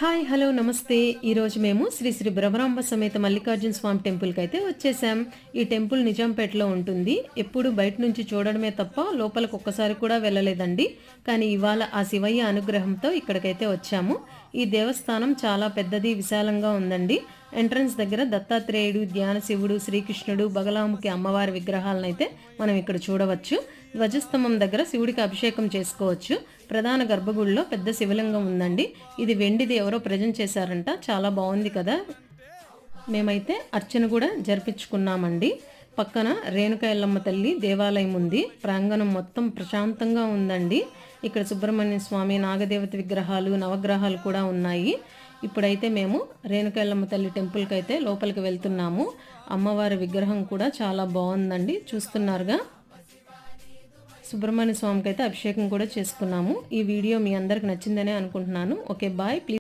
Hi hello నమస్తే. ఈరోజు మేము శ్రీ శ్రీ భ్రమరాంబ సమేత మల్లికార్జున స్వామి టెంపుల్కి అయితే వచ్చేసాం. ఈ టెంపుల్ నిజాంపేటలో ఉంటుంది. ఎప్పుడు బయట నుంచి చూడడమే తప్ప లోపలికి ఒక్కసారి కూడా వెళ్ళలేదండి. కానీ ఇవాళ ఆ శివయ్య అనుగ్రహంతో ఇక్కడికైతే వచ్చాము. ఈ దేవస్థానం చాలా పెద్దది, విశాలంగా ఉందండి. ఎంట్రన్స్ దగ్గర దత్తాత్రేయుడు, ధ్యాన శివుడు, శ్రీకృష్ణుడు, బగలాముఖి అమ్మవారి విగ్రహాలను అయితే మనం ఇక్కడ చూడవచ్చు. ధ్వజస్తంభం దగ్గర శివుడికి అభిషేకం చేసుకోవచ్చు. ప్రధాన గర్భగుడిలో పెద్ద శివలింగం ఉందండి. ఇది వెండిది, ఎవరో ప్రజెంట్ చేశారంట. చాలా బాగుంది కదా. మేమైతే అర్చన కూడా జరిపించుకున్నామండి. పక్కన రేణుక ఎల్లమ్మ తల్లి దేవాలయం ఉంది. ప్రాంగణం మొత్తం ప్రశాంతంగా ఉందండి. ఇక్కడ సుబ్రహ్మణ్య స్వామి, నాగదేవత విగ్రహాలు, నవగ్రహాలు కూడా ఉన్నాయి. ఇప్పుడైతే మేము రేణుక ఎల్లమ్మ తల్లి టెంపుల్కి అయితే లోపలికి వెళ్తున్నాము. అమ్మవారి విగ్రహం కూడా చాలా బాగుందండి, చూస్తున్నారుగా. సుబ్రహ్మణ్య స్వామికి అయితే అభిషేకం కూడా చేసుకున్నాము. ఈ వీడియో మీ అందరికి నచ్చిందనే అనుకుంటున్నాను. Okay, bye. ప్లీజ్